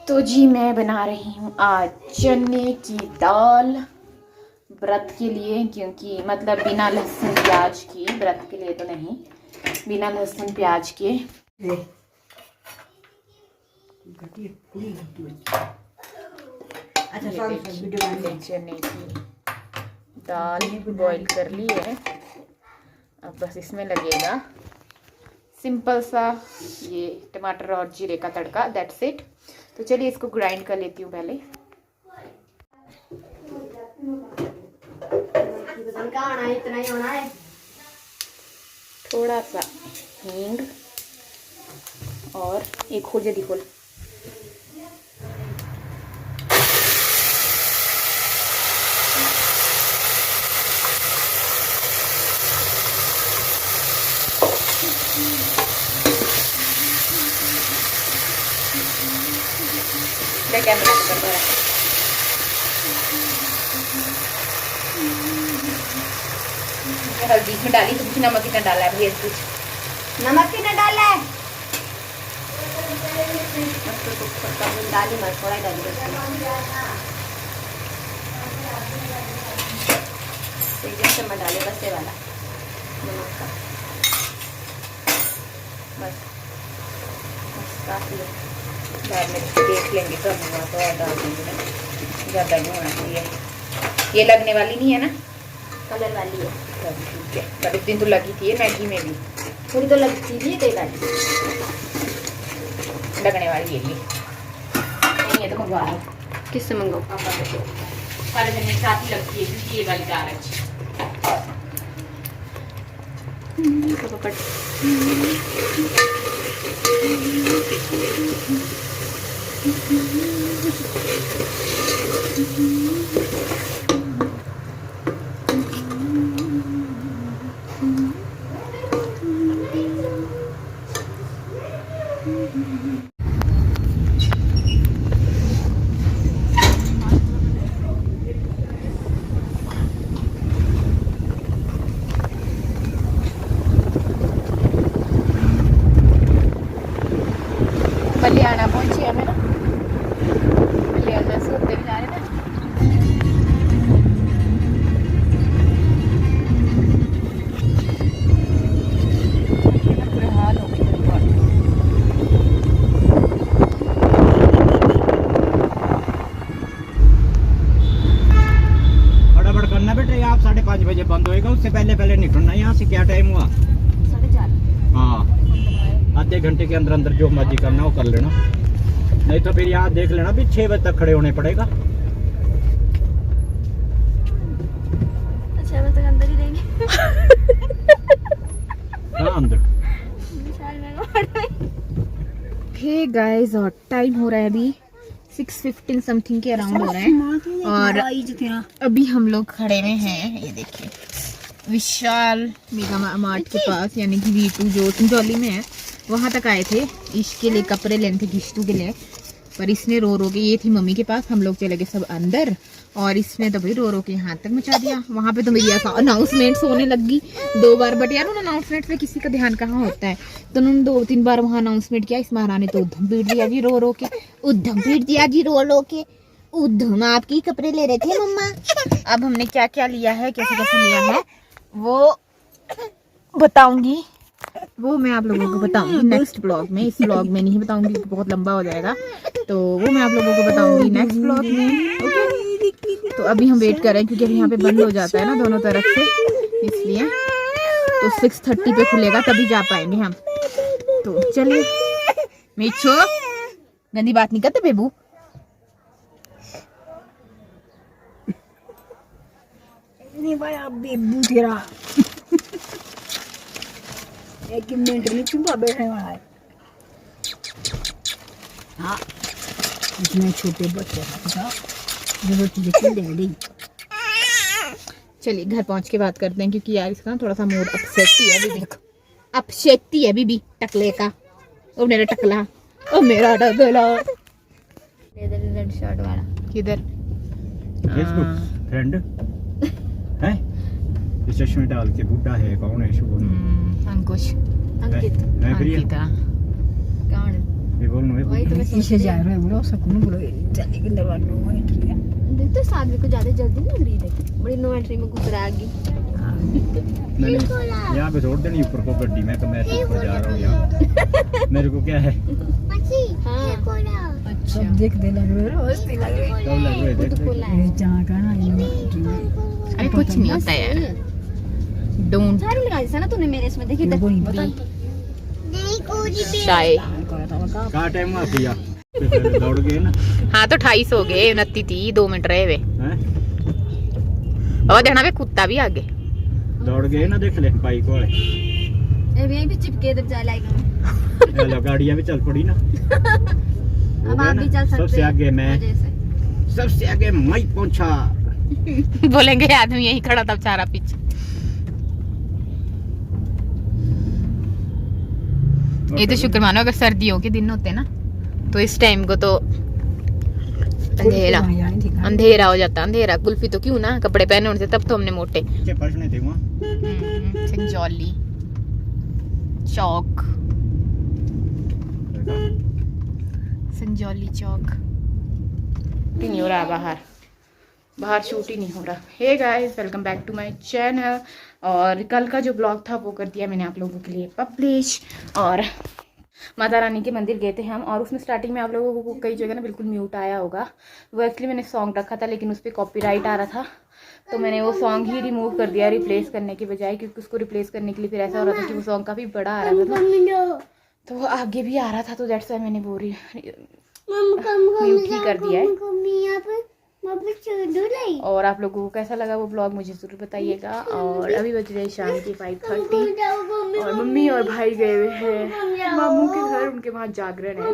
तो जी मैं बना रही हूँ आज चने की दाल व्रत के लिए, क्योंकि मतलब बिना लहसुन प्याज की, व्रत के लिए तो नहीं, बिना लहसुन प्याज के। चने की दाल बॉईल कर ली है, अब बस इसमें लगेगा सिंपल सा ये टमाटर और जीरे का तड़का, दैट्स इट। तो चलिए इसको ग्राइंड कर लेती हूँ पहले। थोड़ा सा हींग और एक खोल जल्दी खोल। कैमरा कर रहा है। हल्दी इसमें डाली तो कुछ नमक कितना डाला है, कुछ नमक कितना डाला है, डाली मत, थोड़ा डाली बस, चम्मच डाले बस ये वाला नमक का, बस काफी है। बाद में देख लेंगे तो हम वहाँ तो डाल देंगे ना, ज़्यादा नहीं होना चाहिए। ये लगने वाली नहीं है ना, कलर वाली है, ठीक है। पर उस दिन तो लगी थी मैगी में भी, थोड़ी तो लगती थी, कई बार लगने वाली है ये नहीं है तो मंगवा लो। किससे मंगाओ? पापा से। सारे दिन एक साथ ही लगती है क्योंकि ये वाली दाल अच्छी। मलियाना पहुंची है मैं ना, मलियाना से होते जा रहे ना। बुरा हाल हो गया फटाफट करना बेटे, आप 5:30 बजे बंद होएगा, उससे पहले पहले निकलना। यहाँ से क्या टाइम हुआ? 4:30। हाँ, आधे घंटे के अंदर अंदर जो मर्जी करना हो कर लेना, नहीं तो फिर यहाँ देख लेना भी 6 बजे तक खड़े होने पड़ेगा। 6 बजे तक अंदर ही रहेंगे। हाँ अंदर। हे गाइस, और टाइम हो रहा है अभी 6:15 समथिंग के अराउंड हो रहा है, और अभी हम लोग खड़े में हैं, ये देखिए विशाल मेगा मार्ट के पास, यानी कि V2 जो चिंचोली में है, वहाँ तक आए थे इश्क के लिए, कपड़े लेने थे गिश्तू के लिए। पर इसने रो रो के, ये थी मम्मी के पास, हम लोग चले गए सब अंदर, और इसने तो भाई रो रो के यहाँ तक मचा दिया। वहाँ पे तो मेरी अनाउंसमेंट होने लगी 2 बार, बट यार उन अनाउंसमेंट पे किसी का ध्यान कहाँ होता है, तो उन्होंने 2-3 बार वहाँ अनाउंसमेंट किया। इस महारानी तो उद्धम पीट दिया जी रो रो के, उद्धम पीट दिया जी रो रो के, उद्धम आपकी कपड़े ले रहे थे मम्मा। अब हमने क्या क्या लिया है, कैसे कैसे लिया है, वो बताऊंगी, वो मैं आप लोगों को बताऊंगी नेक्स्ट ब्लॉग में। इस ब्लॉग में नहीं बताऊंगी, बहुत लंबा हो जाएगा, तो वो मैं आप लोगों को बताऊंगी नेक्स्ट ब्लॉग में। ओके, तो अभी हम वेट कर रहे हैं क्योंकि अभी यहाँ पे बंद हो जाता है ना दोनों तरफ से, इसलिए तो 6:30 पे खुलेगा तभी जा पाएंगे हम। तो चलिए, मिच्छो गंदी बात नहीं करते बेबू। नहीं भाई, आप बेबू तेरा एक मिनट में चुपा बैठने वाला है। हाँ, इतने छोटे बच्चे जो चीजें डैडी। चलिए घर पहुंच के बात करते हैं, क्योंकि यार इसका ना थोड़ा सा मूड अपसेट ही है। अभी देखो अपसेट ही है बीबी टकले का, ओ मेरा टकला, ओ मेरा टकला। इधर शर्ट वाला किधर? फेसबुक फ्रेंड है, इस चश्मे डाल के बूढ़ा है, कौन है? शुभ अंकुश, अंकित, अंकिता, कौन? भी बोलना वही तो मैं सोच पीछे रही जा रहे हैं बोलो सकून बोलो जल्दी के दरवाजे में एंट्री है। हूँ। देख तो सादवी को ज्यादा जल्दी नहीं लग रही है, बड़ी नो एंट्री में घुस रहा है आगे। नहीं यहाँ पे छोड़ देनी ऊपर को गड्डी में, तो मैं तो ऊपर जा रहा हूँ यहाँ। मेरे को क्या है, हाँ अच्छा सब देख दे लग रहे हो हंसने लग रहे सब लग रहे वो तो देख खोला है। हैं जहाँ का ना एंट्री में अरे कुछ नहीं होता यार, डोंट सारी लगा दी ना तूने मेरे इसमें देखी मेरे को नहीं पता शाय। करा था का कहाँ टाइम हुआ भैया, पहले दौड़ गए ना। हाँ तो 28 हो गए, 29 थी, 2 मिनट रहे वे। हैं? और देखना वे कुत्ता भी आगे। दौड़ गए ना, देख ले बाइक वाले। ए यहीं भी चिपके इधर जा लाएगा। हेलो, गाड़ियाँ भी चल पड़ी ना। हो अब गया आप ना? भी चल सकते सबसे आगे मैं, मजे से। सबसे आगे मैं पहुंचा। बोलेंगे आदमी यही खड़ा था बेचारा पीछे। ये तो शुक्र मानो अगर सर्दियों के दिन होते ना तो इस टाइम को तो अंधेरा अंधेरा हो जाता, अंधेरा। कुल्फी तो क्यों ना, कपड़े पहने होने से तब तो हमने मोटे। पीछे पहुंचने थे वहाँ। संजौली चौक, संजौली चौक। शूट नहीं हो रहा बाहर, बाहर शूट ही नहीं हो रहा। Hey guys, welcome back to my channel. और कल का जो ब्लॉग था वो कर दिया मैंने आप लोगों के लिए पब्लिश। और माता रानी के मंदिर गए थे हम, और उसमें स्टार्टिंग में आप लोगों को कई जगह ना बिल्कुल म्यूट आया होगा। वो एक्चुअली मैंने सॉन्ग रखा था लेकिन उस पर कॉपीराइट आ रहा था, तो मैंने वो सॉन्ग ही रिमूव कर दिया रिप्लेस करने के बजाय, क्योंकि उसको रिप्लेस करने के लिए फिर ऐसा हो रहा था कि वो सॉन्ग काफ़ी बड़ा आ रहा था, तो वो आगे भी आ रहा था, तो दैट्स व्हाई मैंने वो म्यूट ही कर दिया है। और आप लोगों को कैसा लगा वो ब्लॉग मुझे ज़रूर बताइएगा। और अभी बज रहे शाम की 5:30 और मम्मी और भाई गए हुए हैं मामू के घर, उनके वहाँ जागरण है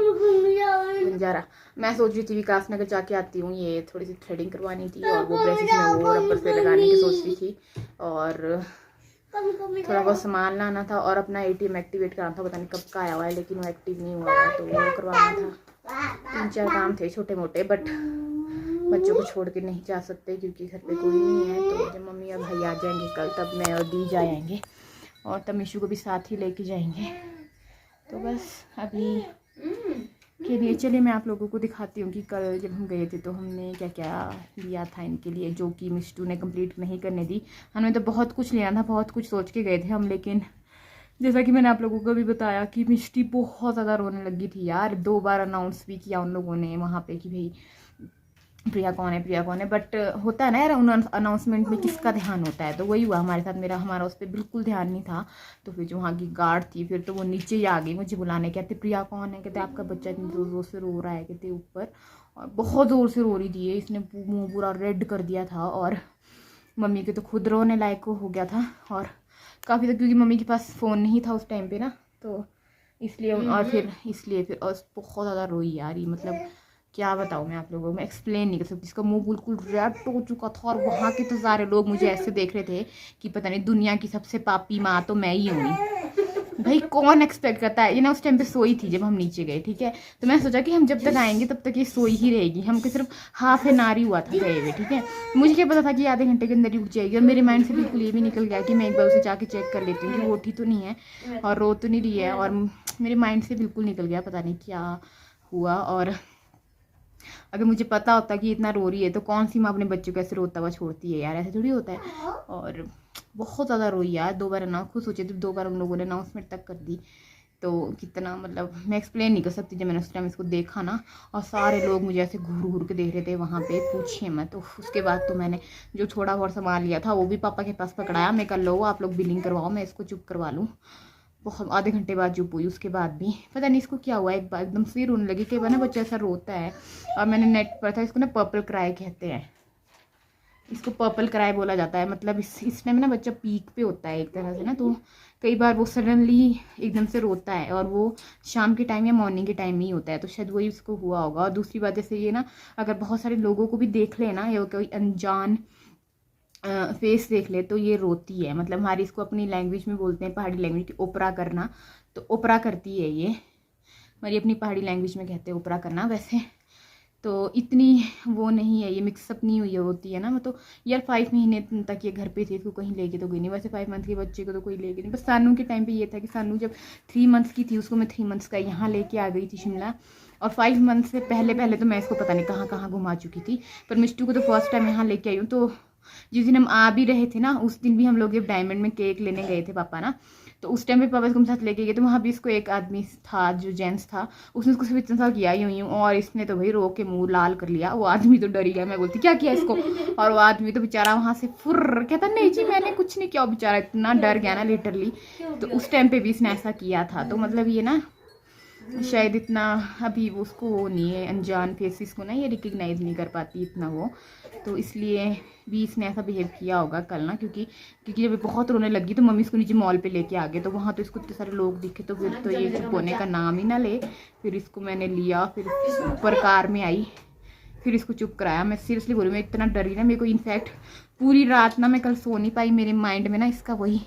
बंजारा। मैं सोच रही थी विकास नगर जाके आती हूँ, ये थोड़ी सी थ्रेडिंग करवानी थी और वो ब्रेसेस में वो रबर से लगाने की सोच रही थी, और थोड़ा बहुत सामान लाना था और अपना ATM एक्टिवेट कराना था। पता नहीं कब का आया हुआ है लेकिन वो एक्टिव नहीं हुआ है, तो वो करवाना था। 3-4 काम थे छोटे मोटे, बट बच्चों को छोड़ के नहीं जा सकते क्योंकि घर पे कोई नहीं है। तो जब मम्मी और भाई आ जाएंगे कल, तब मैं और दी जाएंगे और तब मिशू को भी साथ ही लेके जाएंगे। तो बस अभी के लिए चलिए मैं आप लोगों को दिखाती हूँ कि कल जब हम गए थे तो हमने क्या क्या लिया था इनके लिए, जो कि मिष्टू ने कंप्लीट नहीं करने दी। हमें तो बहुत कुछ लेना था, बहुत कुछ सोच के गए थे हम, लेकिन जैसा कि मैंने आप लोगों को भी बताया कि मिष्टी बहुत ज़्यादा रोने लगी थी यार। 2 बार अनाउंस भी किया उन लोगों ने वहाँ पे कि भाई प्रिया कौन है, प्रिया कौन है, बट होता है ना यार, उन अनाउंसमेंट में किसका ध्यान होता है। तो वही हुआ हमारे साथ, हमारा उस पर बिल्कुल ध्यान नहीं था। तो फिर जो वहाँ की गार्ड थी फिर तो वो नीचे ही आ गई मुझे बुलाने, कहते प्रिया कौन है, कहते आपका बच्चा इतनी ज़ोर ज़ोर से रो रहा है, कहते ऊपर, और बहुत ज़ोर से रो रही थी ये, इसने मुँह पूरा रेड कर दिया था। और मम्मी के तो खुद रोने लायक हो गया था, और काफ़ी तक, क्योंकि मम्मी के पास फ़ोन नहीं था उस टाइम पे ना, तो इसलिए और फिर बहुत ज़्यादा रोई यार ये, मतलब क्या बताऊँ मैं आप लोगों को, मैं एक्सप्लेन नहीं कर सकती। इसका मुंह बिल्कुल रेड हो चुका था, और वहाँ के तो सारे लोग मुझे ऐसे देख रहे थे कि पता नहीं दुनिया की सबसे पापी माँ तो मैं ही हूँ। भाई कौन एक्सपेक्ट करता है। ये ना उस टाइम पे सोई थी जब हम नीचे गए, ठीक है, तो मैं सोचा कि हम जब तक आएंगे तब तक ये सोई ही रहेगी। हमको सिर्फ हाफ एन आवर ही हुआ था गए हुए, ठीक है, मुझे क्या पता था कि आधे घंटे के अंदर ही उठ जाएगी। और मेरे माइंड से बिल्कुल ये भी निकल गया कि मैं एक बार उसे जाके चेक कर लेती हूँ कि वो उठी तो नहीं है और रो तो नहीं रही है, और मेरे माइंड से बिल्कुल निकल गया, पता नहीं क्या हुआ। और अगर मुझे पता होता कि इतना रो रही है तो कौन सी माँ अपने बच्चों को ऐसे रोता हुआ छोड़ती है यार, ऐसे थोड़ी होता है। और बहुत ज़्यादा रोई यार, 2 बार अनाउंस, खुद सोचे तो 2 बार उन लोगों ने अनाउंसमेंट तक कर दी। तो कितना, मतलब मैं एक्सप्लेन नहीं कर सकती। जब मैंने उस टाइम इसको देखा ना, और सारे लोग मुझे ऐसे घूर घूर के देख रहे थे वहाँ पे, पूछिए मत। तो उसके बाद तो मैंने जो थोड़ा बहुत सामान लिया था वो भी पापा के पास पकड़ाया, मैं कर लो आप लोग बिलिंग करवाओ, मैं इसको चुप करवा लूँ। बहुत आधे घंटे बाद चुप हुई। उसके बाद भी पता नहीं इसको क्या हुआ, एक बार एकदम से रोने लगी। कई बार ना बच्चा ऐसा रोता है, और मैंने नेट पर था, इसको ना पर्पल क्राई कहते हैं, इसको पर्पल क्राई बोला जाता है। मतलब इस टाइम ना बच्चा पीक पे होता है एक तरह से ना, तो कई बार वो सडनली एकदम से रोता है, और वो शाम के टाइम या मॉर्निंग के टाइम ही होता है, तो शायद वही उसको हुआ होगा। और दूसरी बात, जैसे ये ना अगर बहुत सारे लोगों को भी देख लेना, या कोई अनजान फेस देख ले तो ये रोती है। मतलब हमारी इसको अपनी लैंग्वेज में बोलते हैं, पहाड़ी लैंग्वेज की, ओपरा करना, तो ओपरा करती है ये, हमारी अपनी पहाड़ी लैंग्वेज में कहते हैं ओपरा करना। वैसे तो इतनी वो नहीं है, ये मिक्सअप नहीं हुई होती है ना। तो यार 5 महीने तक ये घर पे थी, इसको कहीं लेके तो गई नहीं। वैसे 5 मंथ के बच्चे को तो कोई लेके नहीं, बस सानू के टाइम पे ये था कि सानू जब 3 मंथ्स की थी उसको मैं 3 मंथ्स का यहाँ लेके आ गई थी शिमला। और 5 मंथ से पहले तो मैं इसको पता नहीं कहाँ कहाँ घुमा चुकी थी, पर मिष्टू को तो फर्स्ट टाइम यहाँ लेके आई हूँ। तो जिस दिन हम आ भी रहे थे ना, उस दिन भी हम लोग ये डायमंड में केक लेने गए थे पापा ना। तो उस टाइम पे पापा इसको साथ लेके गए, तो वहाँ भी इसको एक आदमी था जो जेंट्स था, उसने उसको सिर्फ इतना सा किया यूं और इसने तो भाई रो के मुंह लाल कर लिया। वो आदमी तो डर गया, मैं बोलती क्या किया इसको, और वो आदमी तो बेचारा वहाँ से फुर्र कहता नहीं जी मैंने कुछ नहीं किया। बेचारा इतना डर गया ना लिटरली। तो उस टाइम पे भी इसने ऐसा किया था। तो मतलब ये ना शायद इतना अभी उसको वो नहीं है, अनजान फेसिस को ना ये रिकग्नाइज नहीं कर पाती इतना वो, तो इसलिए भी इसने ऐसा बिहेव किया होगा कल ना। क्योंकि जब बहुत रोने लगी तो मम्मी इसको नीचे मॉल पे लेके आ गए, तो वहाँ तो इसको इतने सारे लोग दिखे, तो फिर तो ये चुप होने का नाम ही ना ले। फिर इसको मैंने लिया, फिर ऊपर कार में आई, फिर इसको चुप कराया। मैं सीरियसली बोल रही हूँ, मैं इतना डरी ना, मेरे को इनफैक्ट पूरी रात ना मैं कल सो नहीं पाई। मेरे माइंड में ना इसका वही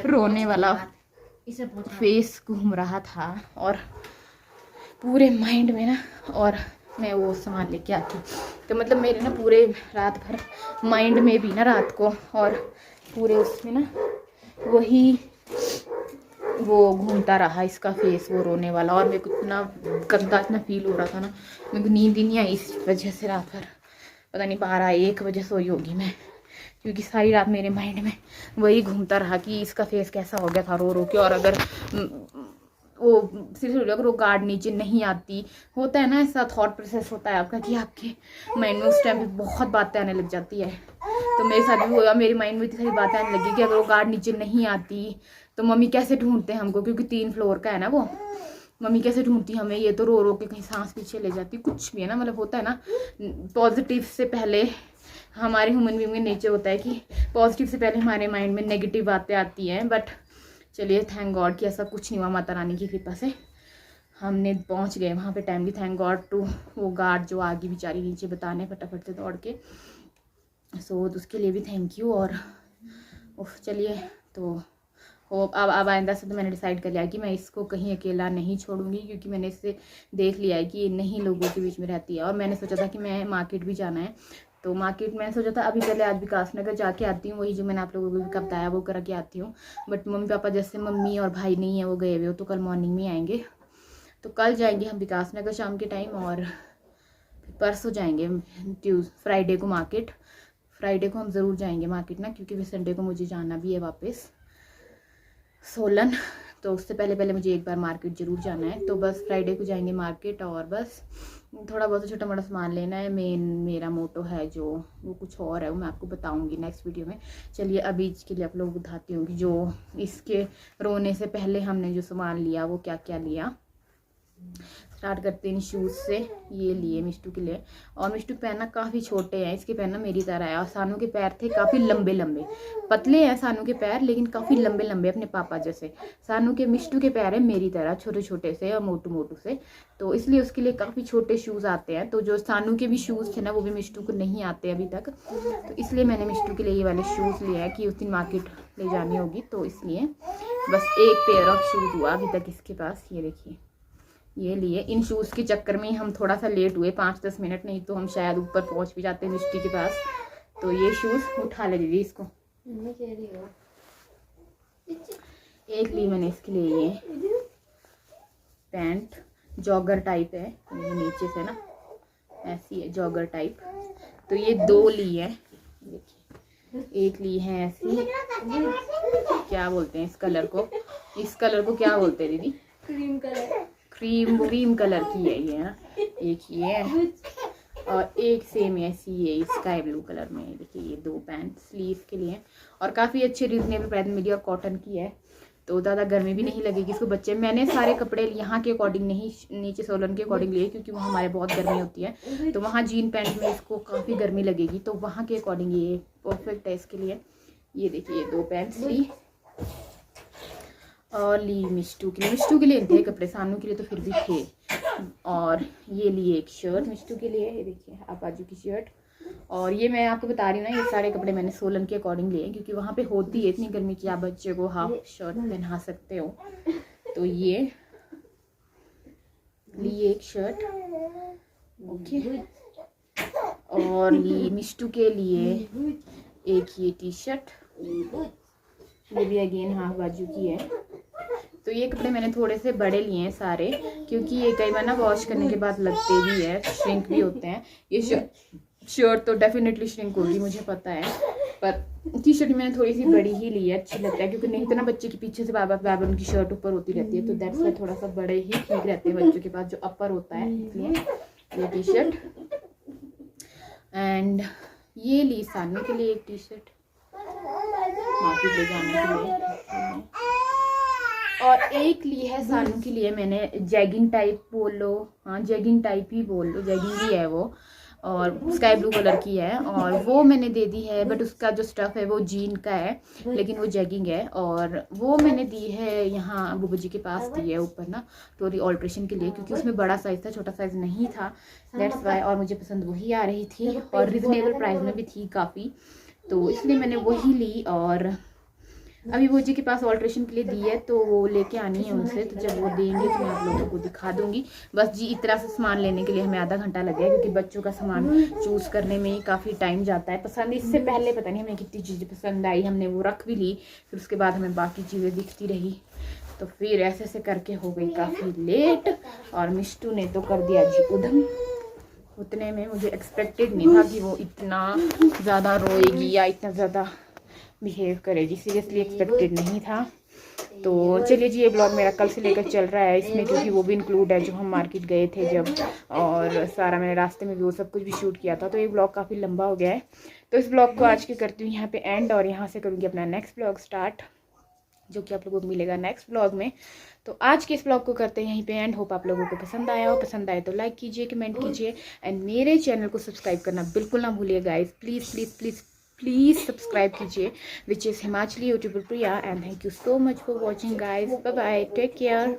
रोने वाला फेस घूम रहा था और पूरे माइंड में ना, और मैं वो सामान लेके आती। तो मतलब मेरे ना पूरे रात भर माइंड में भी ना रात को, और पूरे उसमें ना वही वो घूमता रहा इसका फेस, वो रोने वाला। और मेरे को इतना गंदा इतना फील हो रहा था ना, मेरे को नींद ही नहीं आई इस वजह से। रात भर पता नहीं 12-1 बजे सोई होगी मैं, क्योंकि सारी रात मेरे माइंड में वही घूमता रहा कि इसका फेस कैसा हो गया था रो रो के। और अगर वो सीरियसली अगर वो गार्ड नीचे नहीं आती, होता है ना ऐसा थॉट प्रोसेस होता है आपका कि आपके माइंड में उस टाइम पे बहुत बातें आने लग जाती है। तो मेरे साथ भी हुआ, मेरे माइंड में इतनी सारी बातें आने लगी कि अगर वो गार्ड नीचे नहीं आती तो मम्मी कैसे ढूंढते हैं हमको, क्योंकि 3 फ्लोर का है ना वो, मम्मी कैसे ढूंढती हमें, ये तो रो रो के कहीं सांस पीछे ले जाती, कुछ भी है ना। मतलब होता है ना पॉजिटिव से पहले हमारे ह्यूमन बीइंग में नेचर होता है कि पॉजिटिव से पहले हमारे माइंड में नेगेटिव बातें आती हैं। बट चलिए थैंक गॉड कि ऐसा कुछ नहीं हुआ, माता रानी की कृपा से हमने पहुंच गए वहाँ पे टाइमली। थैंक गॉड टू वो गार्ड जो आगे बेचारी नीचे बताने फटाफट से दौड़ के, सो उसके लिए भी थैंक यू। और चलिए तो अब आइंदा से तो मैंने डिसाइड कर लिया कि मैं इसको कहीं अकेला नहीं छोड़ूंगी, क्योंकि मैंने इससे देख लिया है कि ये नहीं लोगों के बीच में रहती है। और मैंने सोचा था कि मैं मार्केट भी जाना है, तो मार्केट मैंने सोचा था अभी पहले आज विकास नगर जाके आती हूँ, वही जो मैंने आप लोगों को भी बताया वो करके आती हूँ। बट मम्मी पापा जैसे मम्मी और भाई नहीं है, वो गए हुए हो, तो कल मॉर्निंग में आएंगे। तो कल जाएंगे हम विकास नगर शाम के टाइम, और परसों जाएंगे फ्राइडे को मार्केट। फ्राइडे को हम ज़रूर जाएंगे मार्केट ना, क्योंकि फिर संडे को मुझे जाना भी है वापस सोलन, तो उससे पहले मुझे एक बार मार्केट ज़रूर जाना है। तो बस फ्राइडे को जाएंगे मार्केट, और बस थोड़ा बहुत छोटा मोटा सामान लेना है। मेरा मोटो है जो वो कुछ और है, वो मैं आपको बताऊंगी नेक्स्ट वीडियो में। चलिए अभी इसके लिए आप लोग बताती हूँ कि जो इसके रोने से पहले हमने जो सामान लिया वो क्या क्या लिया। स्टार्ट करते हैं शूज़ से। ये लिए मिष्टू के लिए, और मिष्टू के पैर ना काफ़ी छोटे हैं, इसके पैर ना मेरी तरह है। और सानू के पैर थे काफ़ी लंबे लंबे, पतले हैं सानू के पैर लेकिन काफ़ी लंबे लंबे अपने पापा जैसे। सानू के मिष्टू के पैर है मेरी तरह छोटे छोटे से और मोटू मोटू से, तो इसलिए उसके लिए काफ़ी छोटे शूज़ आते हैं। तो जो सानू के भी शूज़ थे ना वो भी मिष्टू को नहीं आते अभी तक, तो इसलिए मैंने मिष्टू के लिए ये वाले शूज़ लिए हैं कि उस दिन मार्केट ले जानी होगी, तो इसलिए बस एक पेयर ऑफ शूज़ हुआ अभी तक इसके पास। ये देखिए ये लिए। इन शूज़ के चक्कर में हम थोड़ा सा लेट हुए 5-10 मिनट, नहीं तो हम शायद ऊपर पहुंच भी जाते मिष्टी के पास। तो ये शूज़ उठा ले दीदी इसको। एक ली मैंने इसके लिए ये पैंट, जॉगर टाइप है, ये नीचे से ना ऐसी है जॉगर टाइप। तो ये 2 ली है, देखिए एक ली है ऐसी, क्या बोलते हैं इस कलर को, क्या बोलते हैं दीदी? क्रीम कलर की है ये ना, एक ये है और एक सेम ऐसी है स्काई ब्लू कलर में। देखिए ये 2 पैंट स्लीव के लिए, और काफ़ी अच्छे रिजनेबल प्राइस मिली, और कॉटन की है, तो ज़्यादा गर्मी भी नहीं लगेगी इसको। बच्चे मैंने सारे कपड़े यहाँ के अकॉर्डिंग नहीं, नीचे सोलन के अकॉर्डिंग लिए, क्योंकि वहाँ हमारे बहुत गर्मी होती है, तो वहाँ जीन पैंट में इसको काफ़ी गर्मी लगेगी, तो वहाँ के अकॉर्डिंग ये परफेक्ट है इसके लिए। ये देखिए 2 पैंट्स ली, और ली मिष्टू के लिए थे कपड़े, सानू के लिए तो फिर भी थे। और ये लिए एक शर्ट मिष्टू के लिए, ये देखिए आप बाजू की शर्ट। और ये मैं आपको बता रही हूँ ना, ये सारे कपड़े मैंने सोलन के अकॉर्डिंग लिए, क्योंकि वहाँ पे होती है इतनी गर्मी कि आप बच्चे को हाफ शर्ट पहना सकते हो। तो ये लिए एक शर्ट, ओके। और ये मिष्टू के लिए एक ये टी शर्ट, ये भी अगेन हाफ बाजू की है। तो ये कपड़े मैंने थोड़े से बड़े लिए हैं सारे, क्योंकि ये कई बार ना वॉश करने के बाद लगते भी है, श्रिंक भी होते हैं। ये शर्ट तो डेफिनेटली श्रिंक होगी, मुझे पता है, पर टी शर्ट मैंने थोड़ी सी बड़ी ही ली है, अच्छी लगता है, क्योंकि नहीं तो ना बच्चे के पीछे से बार उनकी शर्ट ऊपर होती रहती है, तो दैट्स वाई थोड़ा सा बड़े ही ठीक रहते हैं बच्चों के पास जो अपर होता है, इसलिए ये टी शर्ट। एंड ये ली सानू के लिए एक टी शर्ट मार्केट ले जाने के लिए, और एक ली है सानू के लिए मैंने जैगिंग टाइप बोल लो, हाँ जैगिंग टाइप ही बोल लो, जैगिंग ही है वो, और स्काई ब्लू कलर की है, और वो मैंने दे दी है, बट उसका जो स्टफ़ है वो जीन का है, लेकिन वो जैगिंग है, और वो मैंने दी है यहाँ बुबू जी के पास दी है ऊपर ना, थोड़ी ऑल्ट्रेशन के लिए, क्योंकि उसमें बड़ा साइज़ था, छोटा साइज़ नहीं था, दैट्स वाई, और मुझे पसंद वही आ रही थी, और रिजनेबल प्राइस में भी थी काफ़ी, तो इसलिए मैंने वही ली। और अभी वो जी के पास ऑल्ट्रेशन के लिए दी है, तो वो लेके आनी है उनसे, तो जब वो देंगे तो मैं आप लोगों को दिखा दूंगी। बस जी इतना सा सामान लेने के लिए हमें आधा घंटा लगे, क्योंकि बच्चों का सामान चूज़ करने में ही काफ़ी टाइम जाता है। पसंद इससे पहले पता नहीं हमें कितनी चीज़ें पसंद आई, हमने वो रख भी ली, फिर उसके बाद हमें बाकी चीज़ें दिखती रही, तो फिर ऐसे ऐसे करके हो गई काफ़ी लेट। और मिष्टू ने तो कर दिया जी उधम, उतने में मुझे एक्सपेक्टेड नहीं था कि वो इतना ज़्यादा रोएगी या इतना ज़्यादा बिहेव करेगी, सीरियसली एक्सपेक्टेड नहीं था। तो चलिए जी, ये ब्लॉग मेरा कल से लेकर चल रहा है इसमें, क्योंकि वो भी इंक्लूड है जो हम मार्केट गए थे जब, और सारा मैंने रास्ते में भी वो सब कुछ भी शूट किया था, तो ये ब्लॉग काफ़ी लंबा हो गया है। तो इस ब्लॉग को आज की करती हूँ यहाँ पे एंड, और यहाँ से करूँगी अपना नेक्स्ट ब्लॉग स्टार्ट, जो कि आप लोगों को मिलेगा नेक्स्ट ब्लॉग में। तो आज के इस ब्लॉग को करते हैं यहीं पे एंड। होप आप लोगों को पसंद आया हो, पसंद आए तो लाइक कीजिए, कमेंट कीजिए, एंड मेरे चैनल को सब्सक्राइब करना बिल्कुल ना भूलिए guys, please please please please subscribe कीजिए, which is Himachali YouTuber Priya, and thank you so much for watching guys, bye bye, take care.